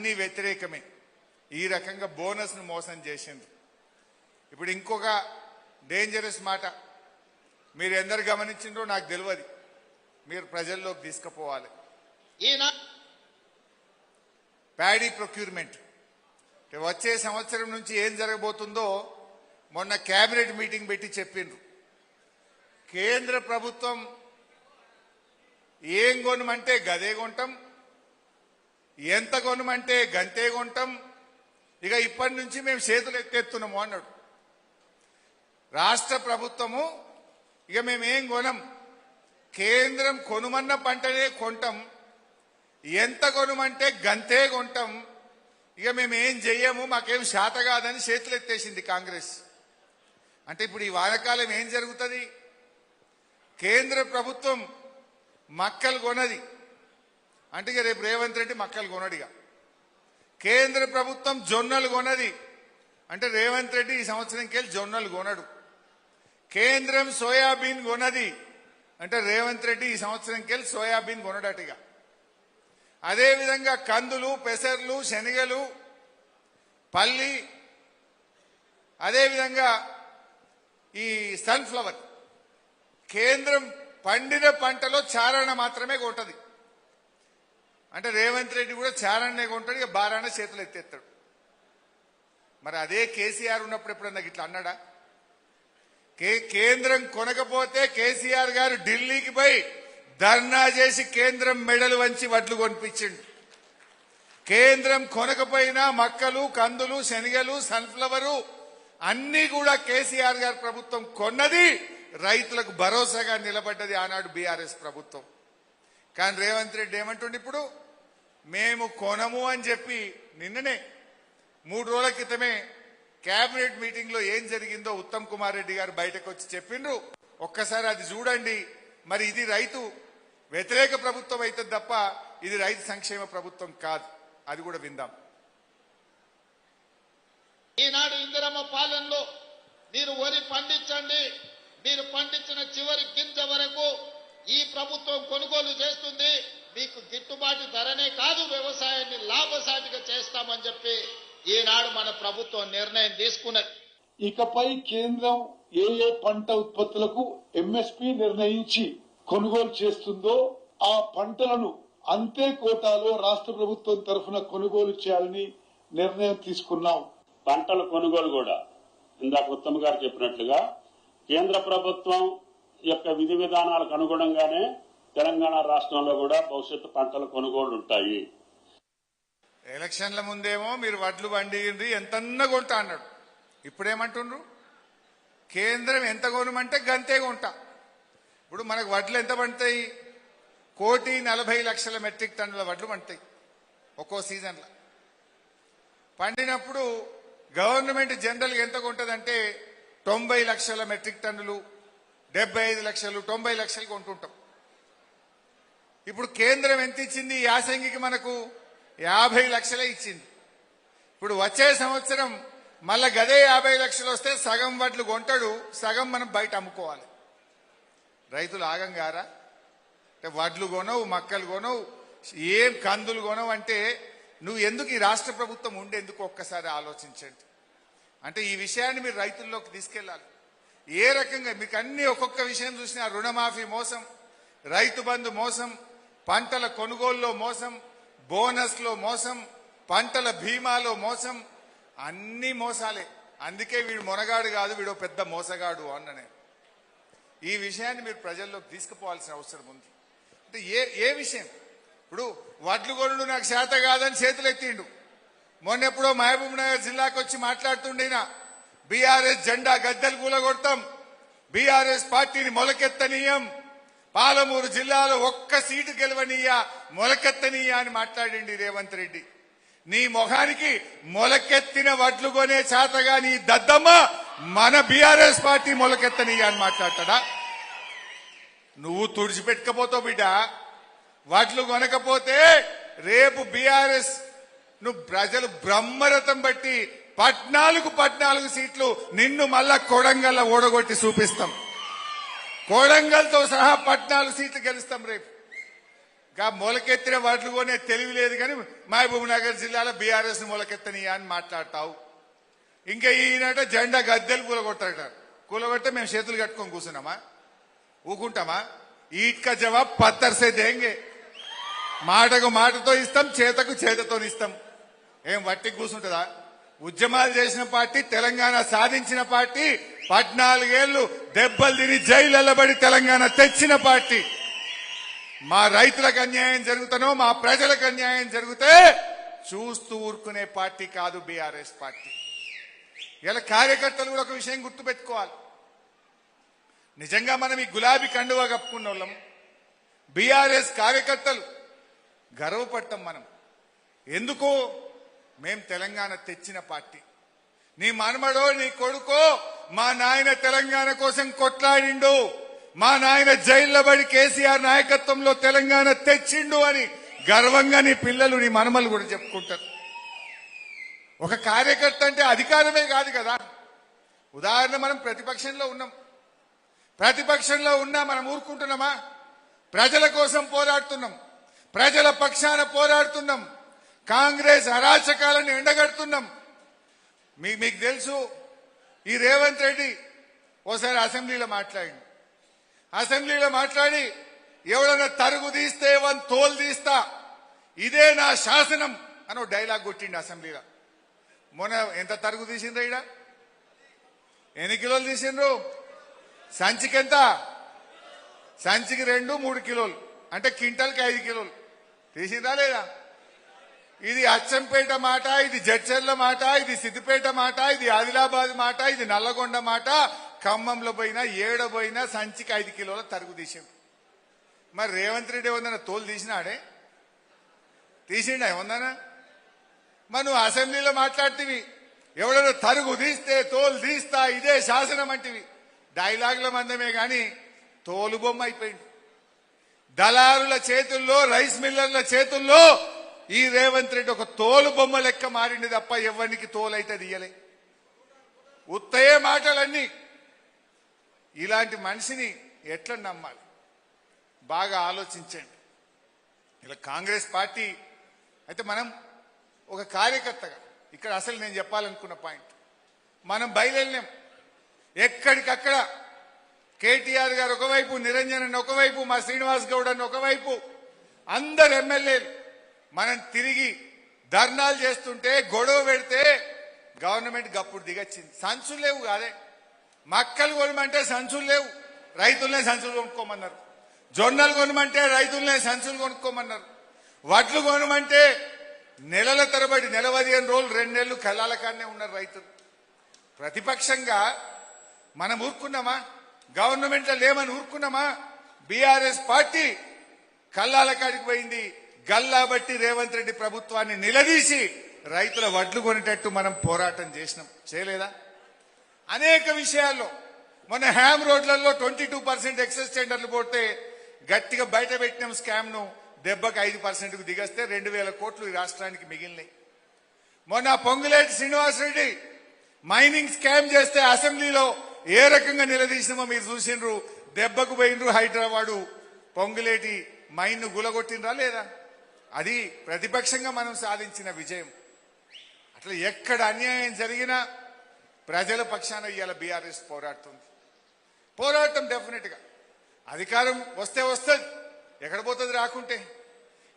అన్ని వ్యతిరేకమే. ఈ రకంగా బోనస్ను మోసం చేసిండ్రు. ఇప్పుడు ఇంకొక డేంజరస్ మాట మీరు ఎందరు గమనించిండ్రో నాకు తెలియదు, మీరు ప్రజల్లోకి తీసుకుపోవాలి. ప్యాడీ ప్రొక్యూర్మెంట్ వచ్చే సంవత్సరం నుంచి ఏం జరగబోతుందో మొన్న కేబినెట్ మీటింగ్ పెట్టి చెప్పిండ్రు. కేంద్ర ప్రభుత్వం ఏం కొనమంటే గదే కొంటాం, ఎంత కొనమంటే గంతే కొంటాం, ఇక ఇప్పటి నుంచి మేము చేతులు ఎత్తేస్తున్నాము అన్నాడు. రాష్ట్ర ప్రభుత్వము ఇక మేమేం కొనం, కేంద్రం కొనుమన్న పంటనే కొంటాం, ఎంత కొనమంటే గంతే కొంటాం, ఇక మేమేం చెయ్యము, మాకేం శాత కాదని చేతులు ఎత్తేసింది కాంగ్రెస్. అంటే ఇప్పుడు ఈ వానకాలం ఏం జరుగుతుంది? కేంద్ర ప్రభుత్వం మక్కలు కొనది అంటే ఇక రేపు రేవంత్ రెడ్డి మక్కలు కొనడిగా. కేంద్ర ప్రభుత్వం జొన్నలు కొనది అంటే రేవంత్ రెడ్డి ఈ సంవత్సరంకెళ్ళి జొన్నలు కొనడు. కేంద్రం సోయాబీన్ కొనది అంటే రేవంత్ రెడ్డి ఈ సంవత్సరంకెళ్ళి సోయాబీన్ కొనడటిగా. అదేవిధంగా కందులు, పెసర్లు, శనగలు, పల్లి, అదేవిధంగా ఈ సన్ఫ్లవర్ కేంద్రం పండిన పంటలో చారణ మాత్రమే కొంటది. అంటే రేవంత్ రెడ్డి కూడా చారణనే కొంటాడు, ఇక బారాన చేతులు ఎత్తేస్తాడు. మరి అదే కేసీఆర్ ఉన్నప్పుడు ఎప్పుడన్నా ఇట్లా అన్నాడా? కేంద్రం కొనకపోతే కేసీఆర్ గారు ఢిల్లీకి పోయి ధర్నా చేసి కేంద్రం మెడలు వంచి వడ్లు కొనిపించిండు. కేంద్రం కొనకపోయినా మక్కలు, కందులు, శనగలు, సన్ఫ్లవరు అన్ని కూడా కేసీఆర్ గారి ప్రభుత్వం కొన్నది, రైతులకు భరోసాగా నిలబడ్డది ఆనాడు బీఆర్ఎస్ ప్రభుత్వం. కానీ రేవంత్ రెడ్డి ఏమంటుండే ఇప్పుడు, మేము కొనము అని చెప్పి నిన్ననే 3 రోజుల క్రితమే కేబినెట్ మీటింగ్ లో ఏం జరిగిందో ఉత్తమ్ కుమార్ రెడ్డి గారు బయటకు వచ్చి చెప్పిండ్రు. ఒక్కసారి అది చూడండి. మరి ఇది రైతు వ్యతిరేక ప్రభుత్వం అయితే తప్ప ఇది రైతు సంక్షేమ ప్రభుత్వం కాదు. అది కూడా విందాం. ఈనాడు ఇందిరమ్మ పాలనలో మీరు వరి పండించండి, మీరు పండించిన చివరి గింజ వరకు ఈ ప్రభుత్వం కొనుగోలు చేస్తుంది, మీకు గిట్టుబాటు ధరనే కాదు వ్యవసాయాన్ని లాభసాటిగా చేస్తామని చెప్పి ఈనాడు మన ప్రభుత్వం నిర్ణయం తీసుకున్నది. ఇకపై కేంద్రం ఏ ఏ పంట ఉత్పత్తులకు ఎంఎస్పీ నిర్ణయించి కొనుగోలు చేస్తుందో ఆ పంటలను అంతే కోటాలో రాష్ట్ర ప్రభుత్వం తరఫున కొనుగోలు చేయాలని నిర్ణయం తీసుకున్నాం. పంటల కొనుగోలు కూడా ఇందాక ఉత్తమ్ గారు చెప్పినట్లుగా కేంద్ర ప్రభుత్వం యొక్క విధి విధానాలకు అనుగుణంగానే తెలంగాణ రాష్ట్రంలో కూడా భవిష్యత్తు పంటల కొనుగోలు ఉంటాయి. ఎలక్షన్ల ముందేమో మీరు వడ్లు పండింది ఎంతన్నా కొంటా అన్నాడు. ఇప్పుడేమంటుండ్రు? కేంద్రం ఎంత కొనమంటే గంతే కొంటా. ఇప్పుడు మనకు వడ్లు ఎంత పండుతాయి? 1,40,00,000 మెట్రిక్ టన్నుల వడ్లు పండుతాయి ఒక్కో సీజన్లో. పండినప్పుడు గవర్నమెంట్ జనరల్గా ఎంత కొంటదంటే 90 లక్షల మెట్రిక్ టన్నులు, 75 లక్షలు, 90 లక్షలు కొంటుంటాం. ఇప్పుడు కేంద్రం ఎంత ఇచ్చింది? యాసంగికి మనకు 50 లక్షలే ఇచ్చింది. ఇప్పుడు వచ్చే సంవత్సరం మళ్ళా గదే 50 లక్షలు వస్తే సగం వడ్లు కొంటాడు, సగం మనం బయట అమ్ముకోవాలి. రైతులు ఆగంగారా? అంటే వడ్లు కొనవు, మక్కలు కొనవు, ఏం కందులు కొనవు అంటే నువ్వు ఎందుకు ఈ రాష్ట్ర ప్రభుత్వం ఉండేందుకు ఒక్కసారి ఆలోచించండి. అంటే ఈ విషయాన్ని మీరు రైతుల్లోకి తీసుకెళ్లాలి. ఏ రకంగా మీకు అన్ని ఒక్కొక్క విషయం చూసినా రుణమాఫీ మోసం, రైతు బంధు మోసం, పంటల కొనుగోలులో మోసం, బోనస్లో మోసం, పంటల బీమాలో మోసం, అన్ని మోసాలే. అందుకే వీడు మొనగాడు కాదు, వీడు పెద్ద మోసగాడు అన్ననే. ఈ విషయాన్ని మీరు ప్రజల్లోకి తీసుకుపోవాల్సిన అవసరం ఉంది. అంటే ఏ విషయం? ఇప్పుడు వడ్లు కొనుడు నాకు చేత కాదని చేతులు ఎత్తిండు. మొన్నెప్పుడో మహబూబ్ నగర్ జిల్లాకు వచ్చి మాట్లాడుతుండేనా, బీఆర్ఎస్ జెండా గద్దెలు కూలగొడతాం, బీఆర్ఎస్ పార్టీని మొలకెత్తనీయం, పాలమూరు జిల్లాలో ఒక్క సీటు గెలవనీయా, మొలకెత్తనీయా అని మాట్లాడింది రేవంత్ రెడ్డి. నీ మొఖానికి మొలకెత్తిన వడ్లు కొనే చేతగా నీ దద్దమ్మ మన బీఆర్ఎస్ పార్టీ మొలకెత్తనీయా అని మాట్లాడతాడా? నువ్వు తుడిచిపెట్టకపోతావు బిడ్డ. వడ్లు కొనకపోతే రేపు బీఆర్ఎస్ నువ్వు ప్రజలు బ్రహ్మరథం బట్టి 14 సీట్లు నిన్ను మళ్ళా కొడంగల్ ఓడగొట్టి చూపిస్తాం. కొడంగల్తో సహా 14 సీట్లు గెలుస్తాం రేపు. మొలకెత్తిన వాటిని కొనే తెలివి లేదు కానీ మహబూబ్ నగర్ జిల్లాలో బీఆర్ఎస్ మొలకెత్తనియా అని మాట్లాడతావు. ఇంకా ఈయనట జెండా గద్దెలు కూలగొట్టారట. కూలగొట్టే మేము చేతులు కట్టుకొని కూర్చున్నామా, ఊకుంటామా? ఈట్కా జవాబ్ పత్తర్ సే దేంగే. మాటకు మాటతో ఇస్తాం, చేతకు చేతతో ఇస్తాం. ఏం వట్టి కూర్చుంటుందా? ఉద్యమాలు చేసిన పార్టీ, తెలంగాణ సాధించిన పార్టీ, 14 ఏళ్లు దెబ్బలు తిని జైలు వెళ్ళబడి తెలంగాణ తెచ్చిన పార్టీ. మా రైతులకు అన్యాయం జరుగుతానో, మా ప్రజలకు అన్యాయం జరిగితే చూస్తూ ఊరుకునే పార్టీ కాదు బీఆర్ఎస్ పార్టీ. ఇలా కార్యకర్తలు కూడా ఒక విషయం గుర్తుపెట్టుకోవాలి. నిజంగా మనం ఈ గులాబీ కండువా కప్పుకున్న వాళ్ళం బీఆర్ఎస్ కార్యకర్తలు గర్వపడతాం. మనం ఎందుకు? మేం తెలంగాణ తెచ్చిన పార్టీ. నీ మనమడో నీ కొడుకో మా నాయన తెలంగాణ కోసం కొట్లాడిండు, మా నాయన జైల్లో పడి కేసీఆర్ నాయకత్వంలో తెలంగాణ తెచ్చిండు అని గర్వంగా నీ పిల్లలు, నీ మనమలు కూడా చెప్పుకుంటారు. ఒక కార్యకర్త అంటే అధికారమే కాదు కదా. ఉదాహరణ, మనం ప్రతిపక్షంలో ఉన్నాం. ప్రతిపక్షంలో ఉన్నా మనం ఊరుకుంటున్నామా? ప్రజల కోసం పోరాడుతున్నాం, ప్రజల పక్షాన పోరాడుతున్నాం, కాంగ్రెస్ అరాచకాలను ఎండగడుతున్నాం. మీకు తెలుసు, ఈ రేవంత్ రెడ్డి ఓసారి అసెంబ్లీలో మాట్లాడి ఎవడన్నా తరుగు తీస్తే వన్ తోలు తీస్తా, ఇదే నా శాసనం అని ఒక డైలాగ్ కొట్టిండు అసెంబ్లీలో. మొన్న ఎంత తరుగు తీసిండ్రు? ఈడ ఎన్ని కిలోలు తీసిండ్రు? సంచికి ఎంత? సంచికి 2-3 కిలోలు అంటే క్వింటల్కి 5 కిలోలు తీసిందా లేదా? ఇది అచ్చంపేట మాట, ఇది జడ్చర్ల మాట, ఇది సిద్దిపేట మాట, ఇది ఆదిలాబాద్ మాట, ఇది నల్లగొండ మాట. ఖమ్మంలో పోయినా ఏడబోయినా సంచికి 5 కిలోల తరుగు తీసిండు. మరి రేవంత్ రెడ్డి ఏమన్నా తోలు తీసినాడే? తీసిండా ఏమన్నా? మరి నువ్వు అసెంబ్లీలో మాట్లాడుతీవి, ఎవడన్నా తరుగు తీస్తే తోలు తీస్తా, ఇదే శాసనం అంటివి. డైలాగుల మందమే గాని తోలు బొమ్మ అయిపోయింది. దళారుల చేతుల్లో, రైస్ మిల్లర్ల చేతుల్లో ఈ రేవంత్ రెడ్డి ఒక తోలు బొమ్మ లెక్క మారింది తప్ప ఎవరికి తోలైతే తీయలే. ఉత్తయే మాటలన్నీ. ఇలాంటి మనిషిని ఎట్లా నమ్మాలి? బాగా ఆలోచించండి. ఇలా కాంగ్రెస్ పార్టీ అయితే మనం ఒక కార్యకర్తగా ఇక్కడ అసలు నేను చెప్పాలనుకున్న పాయింట్, మనం బయలుదేరినాం ఎక్కడికక్కడ. కేటీఆర్ గారు ఒకవైపు, నిరంజన్ ఒకవైపు, మా శ్రీనివాస్ గౌడ్ అని ఒకవైపు, అందరు ఎమ్మెల్యేలు మనం తిరిగి ధర్నాలు చేస్తుంటే, గొడవ పెడితే గవర్నమెంట్ గప్పుడు దిగొచ్చింది. సంచులు లేవు కాదే, మక్కలు కొనమంటే సంచులు లేవు, రైతులనే సంచులు కొనుక్కోమన్నారు. జొన్నలు కొనమంటే రైతులనే సంచులు కొనుక్కోమన్నారు. వడ్లు కొనమంటే నెలల తరబడి, నెల 15 రోజులు, 2 నెలలు కళ్ళాల కాడనే ఉన్నారు రైతులు. ప్రతిపక్షంగా మనం ఊరుకున్నామా? గవర్నమెంట్లో లేమని ఊరుకున్నామా? బీఆర్ఎస్ పార్టీ కళ్ళాల కాడికి పోయింది. గల్లా బట్టి రేవంత్ రెడ్డి ప్రభుత్వాన్ని నిలదీసి రైతుల వడ్లు కొనేటట్టు మనం పోరాటం చేసినాం, చేయలేదా? అనేక విషయాల్లో మొన్న హ్యామ్ రోడ్లలో 22% ఎక్సెస్ టెండర్లు పోతే గట్టిగా బయట పెట్టిన స్కామ్ ను దెబ్బకు 5%కు దిగస్తే 2000 కోట్లు ఈ రాష్ట్రానికి మిగిలినాయి. మొన్న పొంగులేటి శ్రీనివాసరెడ్డి మైనింగ్ స్కామ్ చేస్తే అసెంబ్లీలో ఏ రకంగా నిలదీసినామో మీరు చూసిండ్రు. దెబ్బకు పోయినరు. హైదరాబాదు పొంగులేటి మైన్ ను గులగొట్టినరా లేదా? అది ప్రతిపక్షంగా మనం సాధించిన విజయం. అట్లా ఎక్కడ అన్యాయం జరిగినా ప్రజల పక్షాన ఇవాళ బీఆర్ఎస్ పోరాడుతుంది. పోరాటం డెఫినెట్ గా అధికారం వస్తే వస్తుంది, ఎక్కడ పోతుంది రాకుంటే.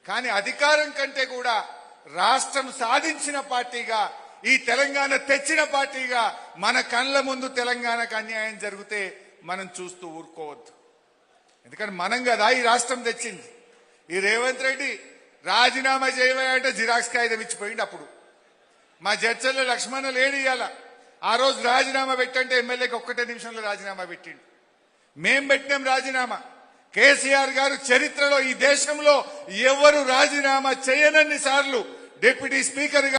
కానీ అధికారం కంటే కూడా రాష్ట్రం సాధించిన పార్టీగా, ఈ తెలంగాణ తెచ్చిన పార్టీగా మన కళ్ళ ముందు తెలంగాణకు అన్యాయం జరిగితే మనం చూస్తూ ఊరుకోవద్దు. ఎందుకంటే మనం కదా ఈ రాష్ట్రం తెచ్చింది. ఈ రేవంత్ రెడ్డి రాజీనామా చేయమంటే జిరాక్స్ కాగితం ఇచ్చిపోయింది. అప్పుడు మా జడ్చర్ల లక్ష్మణ లేడు. ఇవాళ ఆ రోజు రాజీనామా పెట్టంటే ఎమ్మెల్యేకి 1 నిమిషంలో రాజీనామా పెట్టిండు. మేం పెట్టినాం రాజీనామా. కేసీఆర్ గారు చరిత్రలో ఈ దేశంలో ఎవరు రాజీనామా చేయనన్ని సార్లు డిప్యూటీ స్పీకర్